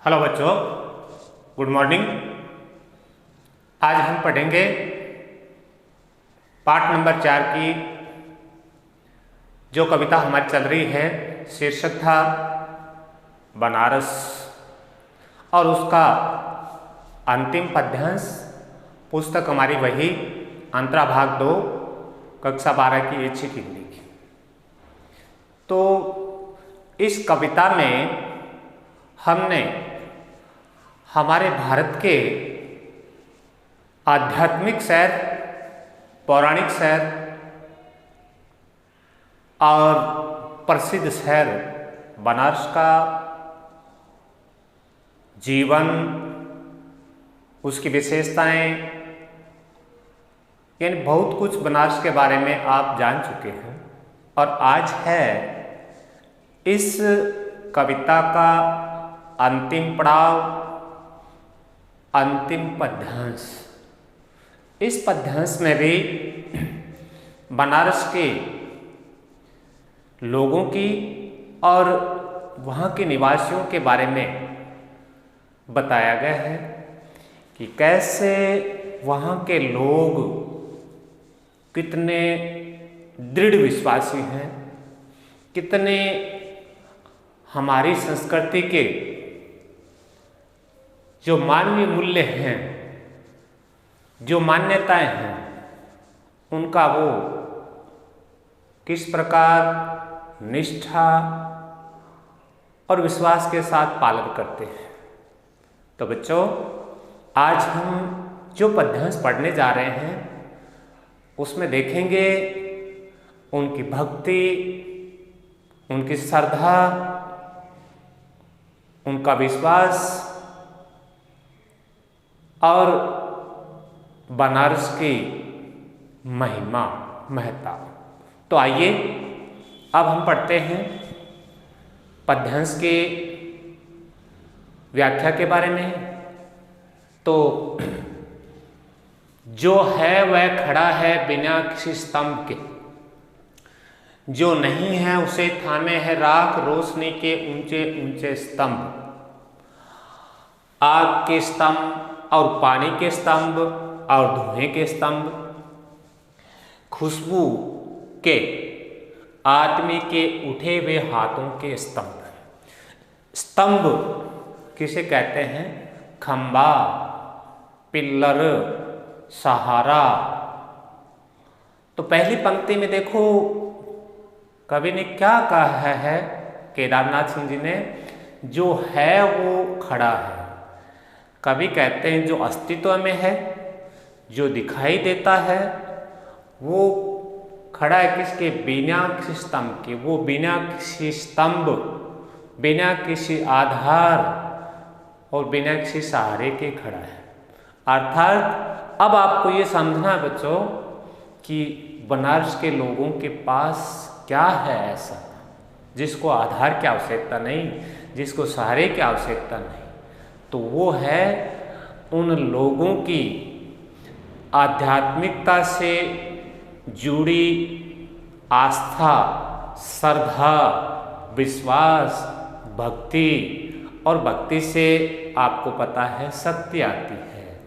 Hello बच्चों, good morning. आज हम पढ़ेंगे पाठ नंबर 4 की जो कविता हमारी चल रही है। शीर्षक था बनारस और उसका अंतिम पद्यांश। पुस्तक हमारी वही अंतरा भाग 2 कक्षा 12 की ऐच्छिक हिंदी की। तो इस कविता में हमने हमारे भारत के आध्यात्मिक शहर, पौराणिक शहर और प्रसिद्ध शहर बनारस का जीवन, उसकी विशेषताएं, यानी बहुत कुछ बनारस के बारे में आप जान चुके हैं। और आज है इस कविता का अंतिम पड़ाव, अंतिम पद्यांश। इस पद्यांश में भी बनारस के लोगों की और वहाँ के निवासियों के बारे में बताया गया है कि कैसे वहाँ के लोग कितने दृढ़ विश्वासी हैं, कितने हमारी संस्कृति के जो मानवीय मूल्य हैं, जो मान्यताएं हैं, उनका वो किस प्रकार निष्ठा और विश्वास के साथ पालन करते हैं। तो बच्चों, आज हम जो पद्यांश पढ़ने जा रहे हैं उसमें देखेंगे उनकी भक्ति, उनकी श्रद्धा, उनका विश्वास और बनारस की महिमा, महत्ता। तो आइए अब हम पढ़ते हैं पद्यांश के व्याख्या के बारे में। तो जो है वह खड़ा है बिना किसी स्तंभ के, जो नहीं है उसे थामे है राख रोशनी के ऊंचे ऊंचे स्तंभ। आग के स्तंभ और पानी के स्तंभ और धुएं के स्तंभ, खुशबू के, आदमी के उठे हुए हाथों के स्तंभ। स्तंभ किसे कहते हैं? खंबा, पिल्लर, सहारा। तो पहली पंक्ति में देखो कवि ने क्या कहा है, केदारनाथ सिंह जी ने, जो है वो खड़ा है। कवि कहते हैं जो अस्तित्व में है, जो दिखाई देता है, वो खड़ा है किसके? बिना किसी स्तंभ के। वो बिना किसी स्तंभ, बिना किसी आधार और बिना किसी सहारे के खड़ा है। अर्थात अब आपको ये समझना है बच्चों कि बनारस के लोगों के पास क्या है ऐसा जिसको आधार की आवश्यकता नहीं, जिसको सहारे की आवश्यकता नहीं। तो वो है उन लोगों की आध्यात्मिकता से जुड़ी आस्था, श्रद्धा, विश्वास, भक्ति, और भक्ति से आपको पता है शक्ति आती है।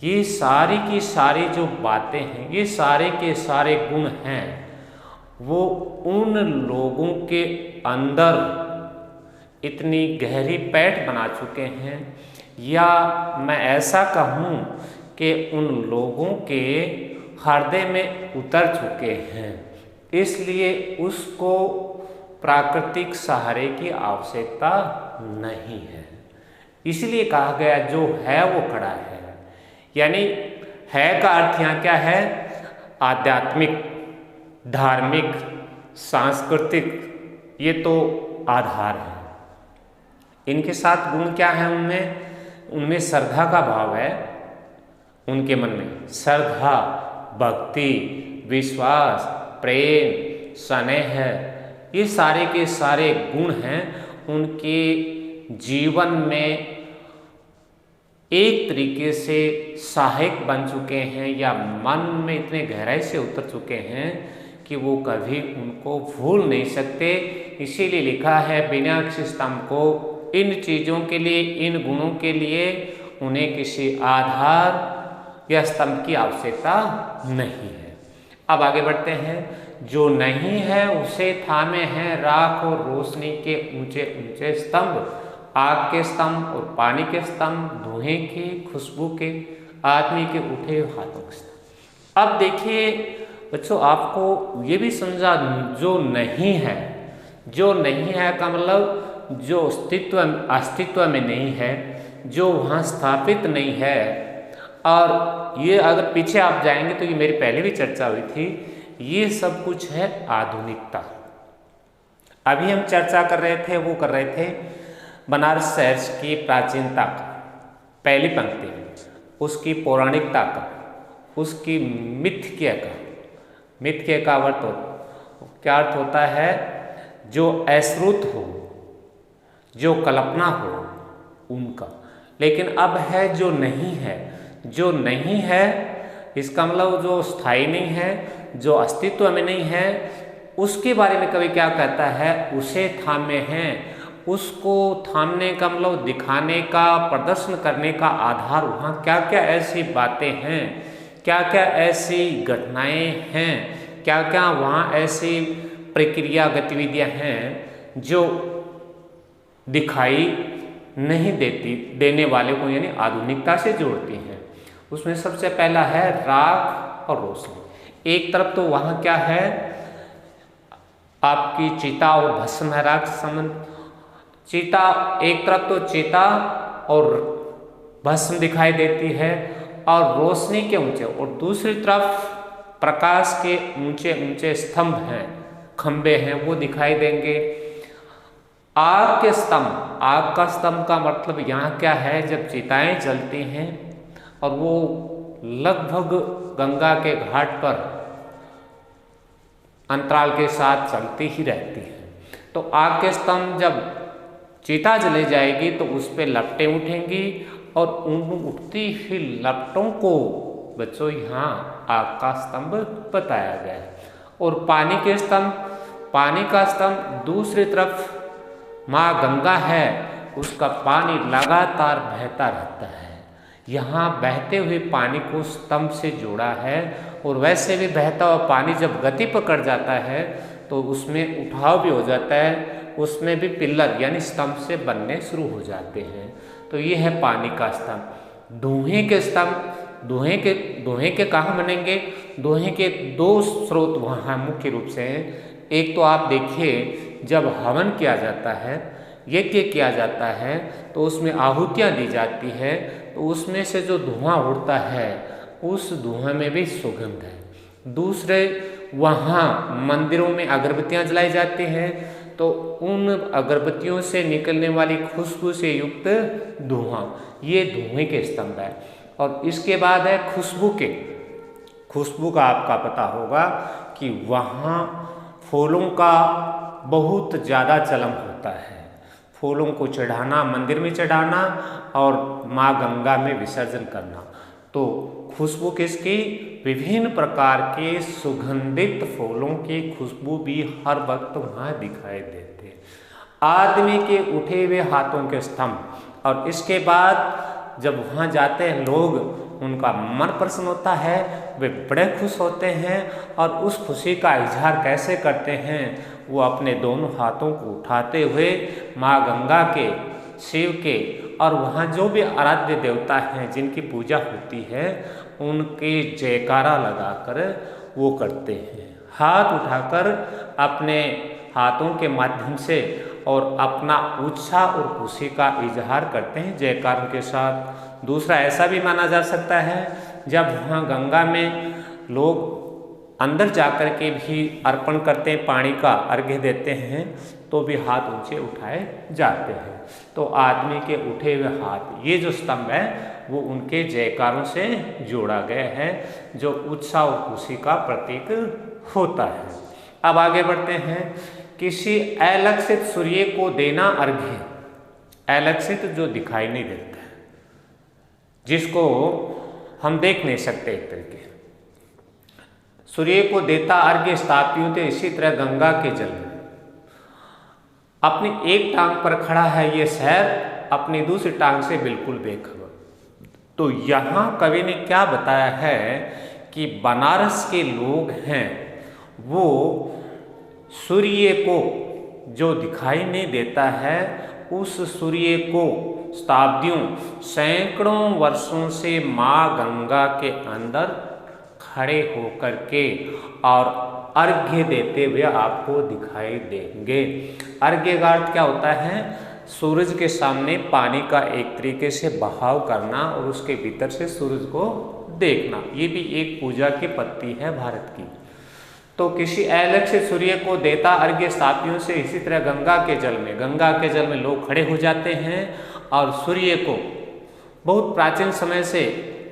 ये सारी की सारी जो बातें हैं, ये सारे के सारे गुण हैं, वो उन लोगों के अंदर इतनी गहरी पैठ बना चुके हैं, या मैं ऐसा कहूँ कि उन लोगों के हृदय में उतर चुके हैं। इसलिए उसको प्राकृतिक सहारे की आवश्यकता नहीं है। इसलिए कहा गया जो है वो खड़ा है। यानी है का अर्थ यहाँ क्या है? आध्यात्मिक, धार्मिक, सांस्कृतिक, ये तो आधार है। इनके साथ गुण क्या है? उनमें श्रद्धा का भाव है। उनके मन में श्रद्धा, भक्ति, विश्वास, प्रेम, स्नेह, ये सारे के सारे गुण हैं। उनके जीवन में एक तरीके से सहायक बन चुके हैं, या मन में इतने गहराई से उतर चुके हैं कि वो कभी उनको भूल नहीं सकते। इसीलिए लिखा है बिना किसी स्तंभ को इन चीज़ों के लिए, इन गुणों के लिए उन्हें किसी आधार या स्तंभ की आवश्यकता नहीं है। अब आगे बढ़ते हैं। जो नहीं है उसे थामे हैं राख और रोशनी के ऊंचे ऊंचे स्तंभ, आग के स्तंभ और पानी के स्तंभ, धुएं के, खुशबू के, आदमी के उठे हुए हाथों के स्तंभ। अब देखिए बच्चों, आपको ये भी समझा, जो नहीं है, जो नहीं है का मतलब जो अस्तित्व में नहीं है, जो वहाँ स्थापित नहीं है। और ये अगर पीछे आप जाएंगे तो ये मेरी पहले भी चर्चा हुई थी, ये सब कुछ है आधुनिकता। अभी हम चर्चा कर रहे थे, वो कर रहे थे बनारस शहर की प्राचीनता का, पहली पंक्ति में उसकी पौराणिकता का, उसकी मिथ्य का अर्थ क्या अर्थ होता है? जो अश्रुत हो, जो कल्पना हो उनका। लेकिन अब है जो नहीं है। जो नहीं है इसका मतलब जो स्थायी नहीं है, जो अस्तित्व में नहीं है, उसके बारे में कवि क्या कहता है? उसे थामे हैं। उसको थामने का मतलब दिखाने का, प्रदर्शन करने का आधार वहाँ क्या क्या ऐसी बातें हैं, क्या क्या ऐसी घटनाएं हैं, क्या क्या वहाँ ऐसी प्रक्रिया गतिविधियाँ हैं जो दिखाई नहीं देने वाले को यानी आधुनिकता से जोड़ती हैं। उसमें सबसे पहला है राख और रोशनी। एक तरफ तो वहाँ क्या है, आपकी चिता और भस्म है, राख संबंध। चिता एक तरफ तो चिता और भस्म दिखाई देती है और रोशनी के ऊंचे, और दूसरी तरफ प्रकाश के ऊंचे ऊंचे स्तंभ हैं, खंबे हैं, वो दिखाई देंगे। आग के स्तंभ, आग का स्तंभ का मतलब यहाँ क्या है? जब चिताएं जलती हैं और वो लगभग गंगा के घाट पर अंतराल के साथ चलती ही रहती है, तो आग के स्तंभ जब चिता जले जाएगी तो उस पर लपटें उठेंगी और उन उठती हुई लपटों को बच्चों यहाँ आग का स्तंभ बताया गया है। और पानी के स्तंभ, पानी का स्तंभ दूसरी तरफ माँ गंगा है, उसका पानी लगातार बहता रहता है। यहाँ बहते हुए पानी को स्तंभ से जोड़ा है। और वैसे भी बहता हुआ पानी जब गति पकड़ जाता है तो उसमें उठाव भी हो जाता है, उसमें भी पिल्लर यानी स्तंभ से बनने शुरू हो जाते हैं। तो ये है पानी का स्तंभ। धुएं के स्तंभ, धुएं के कहाँ बनेंगे? धुएं के दो स्रोत वहाँ मुख्य रूप से हैं। एक तो आप देखिए, जब हवन किया जाता है, यज्ञ किया जाता है, तो उसमें आहुतियाँ दी जाती है, तो उसमें से जो धुआं उड़ता है उस धुआं में भी सुगंध है। दूसरे, वहाँ मंदिरों में अगरबत्तियाँ जलाई जाती हैं, तो उन अगरबत्तियों से निकलने वाली खुशबू से युक्त धुआं, ये धुएं के स्तंभ है। और इसके बाद है खुशबू के। खुशबू का आपका पता होगा कि वहाँ फूलों का बहुत ज़्यादा चलन होता है। फूलों को चढ़ाना, मंदिर में चढ़ाना और माँ गंगा में विसर्जन करना। तो खुशबू किसकी? विभिन्न प्रकार के सुगंधित फूलों की खुशबू भी हर वक्त वहाँ दिखाई देते हैं। आदमी के उठे हुए हाथों के स्तंभ। और इसके बाद जब वहाँ जाते हैं लोग, उनका मन प्रसन्न होता है, वे बड़े खुश होते हैं। और उस खुशी का इजहार कैसे करते हैं? वो अपने दोनों हाथों को उठाते हुए माँ गंगा के, शिव के और वहाँ जो भी आराध्य देवता हैं जिनकी पूजा होती है, उनके जयकारा लगाकर वो करते हैं। हाथ उठाकर अपने हाथों के माध्यम से और अपना उत्साह और खुशी का इजहार करते हैं जयकारों के साथ। दूसरा, ऐसा भी माना जा सकता है जब वहाँ गंगा में लोग अंदर जाकर के भी अर्पण करते हैं, पानी का अर्घ्य देते हैं, तो भी हाथ ऊंचे उठाए जाते हैं। तो आदमी के उठे हुए हाथ, ये जो स्तंभ है वो उनके जयकारों से जोड़ा गया है, जो उत्साह और खुशी का प्रतीक होता है। अब आगे बढ़ते हैं। किसी अलक्षित सूर्य को देना अर्घ्य। अलक्षित जो दिखाई नहीं देता है, जिसको हम देख नहीं सकते, एक तरीके सूर्य को देता अर्घ्य स्थापित। इसी तरह गंगा के जल में अपनी एक टांग पर खड़ा है ये शहर, अपनी दूसरी टांग से बिल्कुल बेखबर। तो यहाँ कवि ने क्या बताया है कि बनारस के लोग हैं वो सूर्य को जो दिखाई नहीं देता है, उस सूर्य को शताब्दियों सैकड़ों वर्षों से माँ गंगा के अंदर खड़े होकर के और अर्घ्य देते हुए आपको दिखाई देंगे। अर्घ्य का अर्थ क्या होता है? सूरज के सामने पानी का एक तरीके से बहाव करना और उसके भीतर से सूरज को देखना, ये भी एक पूजा की पद्धति है भारत की। तो किसी अलग से सूर्य को देता अर्घ्य स्थापियों से, इसी तरह गंगा के जल में लोग खड़े हो जाते हैं और सूर्य को बहुत प्राचीन समय से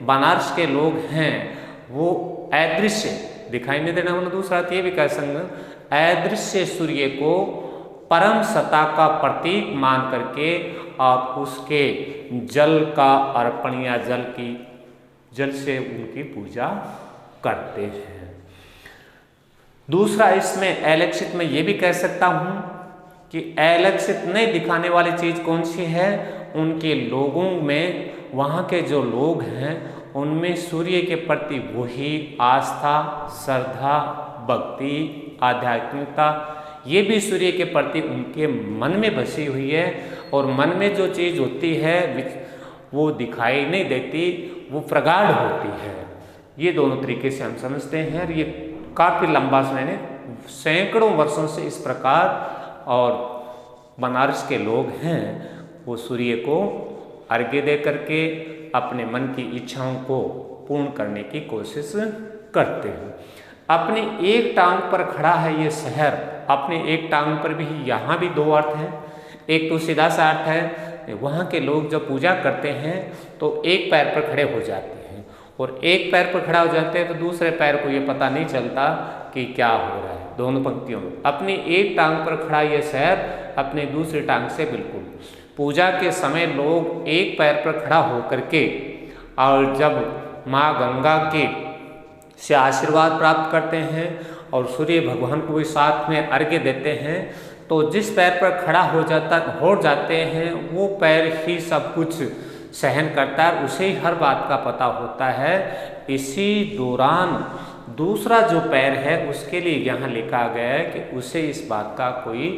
बनारस के लोग हैं वो अदृश्य दिखाई नहीं देना, मतलब दूसरा ये भी कह सकते अदृश्य सूर्य को परम सत्ता का प्रतीक मान करके आप उसके जल का अर्पण या जल से उनकी पूजा करते हैं। दूसरा इसमें अलक्षित में ये भी कह सकता हूँ कि अलक्षित नहीं दिखाने वाली चीज़ कौन सी है? उनके लोगों में, वहाँ के जो लोग हैं उनमें सूर्य के प्रति वही आस्था, श्रद्धा, भक्ति, आध्यात्मिकता, ये भी सूर्य के प्रति उनके मन में बसी हुई है। और मन में जो चीज़ होती है वो दिखाई नहीं देती, वो प्रगाढ़ होती है। ये दोनों तरीके से हम समझते हैं। और ये काफ़ी लंबा समय, सैकड़ों वर्षों से इस प्रकार, और बनारस के लोग हैं वो सूर्य को अर्घ्य दे करके अपने मन की इच्छाओं को पूर्ण करने की कोशिश करते हैं। अपनी एक टांग पर खड़ा है ये शहर, अपने एक टांग पर भी, यहाँ भी दो अर्थ हैं। एक तो सीधा सा अर्थ है, वहाँ के लोग जब पूजा करते हैं तो एक पैर पर खड़े हो जाते हैं, और एक पैर पर खड़ा हो जाते हैं तो दूसरे पैर को ये पता नहीं चलता कि क्या हो रहा है। दोनों पंक्तियों में अपनी एक टांग पर खड़ा ये शहर, अपने दूसरी टांग से बिल्कुल। पूजा के समय लोग एक पैर पर खड़ा होकर के, और जब माँ गंगा के से आशीर्वाद प्राप्त करते हैं और सूर्य भगवान को भी साथ में अर्घ्य देते हैं, तो जिस पैर पर खड़ा हो जाते हैं वो पैर ही सब कुछ सहन करता है, उसे ही हर बात का पता होता है। इसी दौरान दूसरा जो पैर है उसके लिए यहाँ लिखा गया है कि उसे इस बात का कोई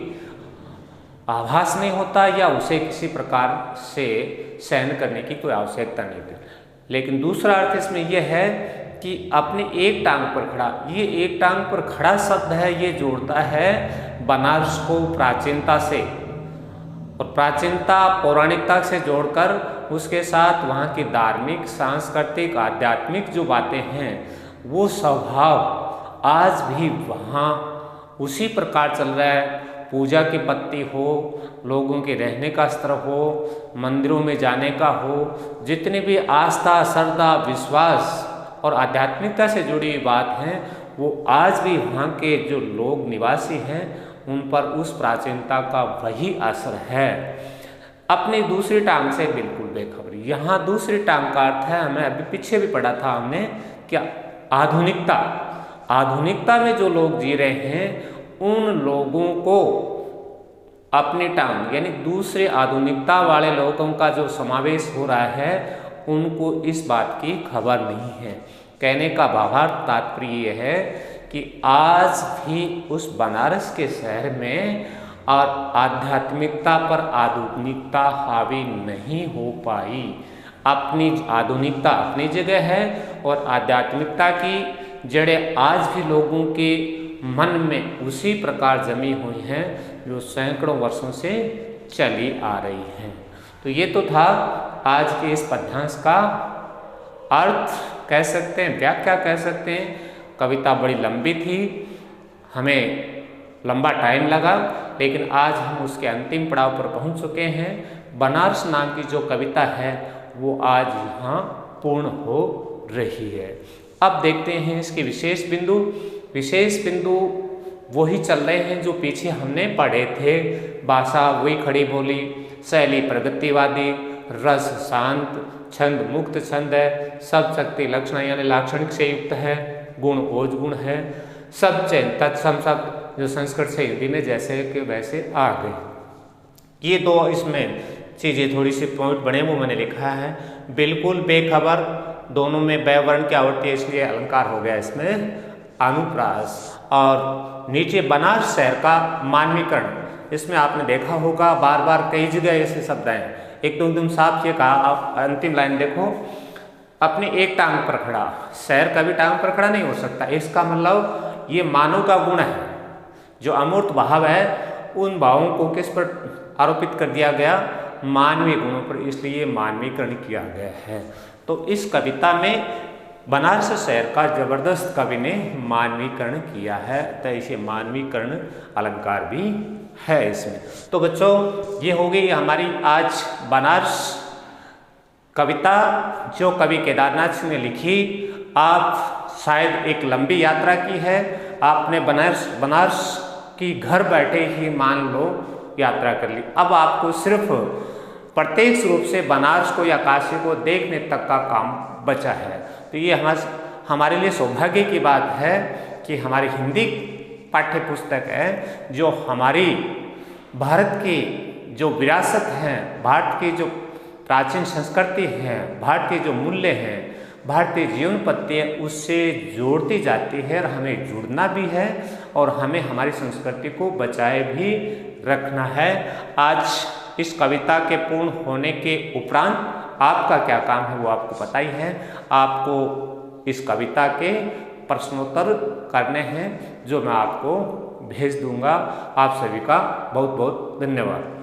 आभास नहीं होता या उसे किसी प्रकार से सहन करने की कोई आवश्यकता नहीं होती। लेकिन दूसरा अर्थ इसमें यह है कि अपने एक टांग पर खड़ा, ये एक टांग पर खड़ा शब्द है, ये जोड़ता है बनारस को प्राचीनता से, और प्राचीनता पौराणिकता से जोड़कर उसके साथ वहाँ की धार्मिक, सांस्कृतिक, आध्यात्मिक जो बातें हैं वो स्वभाव आज भी वहाँ उसी प्रकार चल रहा है। पूजा की पद्धति हो, लोगों के रहने का स्तर हो, मंदिरों में जाने का हो, जितनी भी आस्था, श्रद्धा, विश्वास और आध्यात्मिकता से जुड़ी हुई बात हैं वो आज भी वहाँ के जो लोग निवासी हैं उन पर उस प्राचीनता का वही असर है। अपनी दूसरी टांग से बिल्कुल बेखबरी, यहाँ दूसरी टांग का अर्थ है, हमें अभी पीछे भी पढ़ा था हमने, क्या आधुनिकता। आधुनिकता में जो लोग जी रहे हैं उन लोगों को अपनी टांग, यानी दूसरे आधुनिकता वाले लोगों का जो समावेश हो रहा है उनको इस बात की खबर नहीं है। कहने का भावार्थ तात्पर्य ये है कि आज भी उस बनारस के शहर में और आध्यात्मिकता पर आधुनिकता हावी नहीं हो पाई। अपनी आधुनिकता अपनी जगह है और आध्यात्मिकता की जड़ें आज भी लोगों के मन में उसी प्रकार जमी हुई हैं जो सैकड़ों वर्षों से चली आ रही हैं। तो ये तो था आज के इस पद्यांश का अर्थ कह सकते हैं, व्याख्या कह सकते हैं। कविता बड़ी लंबी थी, हमें लंबा टाइम लगा, लेकिन आज हम उसके अंतिम पड़ाव पर पहुंच चुके हैं। बनारस नाम की जो कविता है वो आज यहाँ पूर्ण हो रही है। अब देखते हैं इसके विशेष बिंदु। विशेष बिंदु वही चल रहे हैं जो पीछे हमने पढ़े थे। भाषा वही खड़ी बोली, शैली प्रगतिवादी, रस शांत, छंद मुक्त छंद है, सब शक्ति लक्षण यानी लाक्षणिक से युक्त है, गुण ओज गुण है, सब चयन तत्सम शब्द जो संस्कृत से हिंदी में जैसे के वैसे आ गए। ये दो इसमें चीज़ें थोड़ी सी पॉइंट बने वो मैंने लिखा है। बिल्कुल बेखबर, दोनों में व्यवर्ण की आवृत्ति है, इसलिए अलंकार हो गया इसमें अनुप्रास। और नीचे बनारस शहर का मानवीकरण, इसमें आपने देखा होगा बार बार कई जगह ऐसे शब्द हैं। एक तो एकदम साफ ये कहा, आप अंतिम लाइन देखो, अपनी एक टांग पर खड़ा। शहर कभी टांग पर खड़ा नहीं हो सकता, इसका मतलब ये मानव का गुण है। जो अमूर्त भाव है उन भावों को किस पर आरोपित कर दिया गया, मानवीय गुणों पर, इसलिए मानवीकरण किया गया है। तो इस कविता में बनारस शहर का जबरदस्त कवि ने मानवीकरण किया है, तो इसे मानवीकरण अलंकार भी है इसमें। तो बच्चों ये हो गई हमारी आज बनारस कविता जो कवि केदारनाथ सिंह ने लिखी। आप शायद एक लंबी यात्रा की है, आपने बनारस की घर बैठे ही मान लो यात्रा कर ली। अब आपको सिर्फ प्रत्यक्ष रूप से बनारस को या काशी को देखने तक का काम बचा है। तो ये हमारे लिए सौभाग्य की बात है कि हमारी हिंदी पाठ्य पुस्तक है जो हमारी भारत की जो विरासत है, भारत की जो प्राचीन संस्कृति है, भारत के जो मूल्य हैं, भारतीय जीवन पद्धति है, उससे जोड़ती जाती है और हमें जुड़ना भी है और हमें हमारी संस्कृति को बचाए भी रखना है। आज इस कविता के पूर्ण होने के उपरांत आपका क्या काम है वो आपको पता ही है। आपको इस कविता के प्रश्नोत्तर करने हैं जो मैं आपको भेज दूंगा। आप सभी का बहुत बहुत धन्यवाद।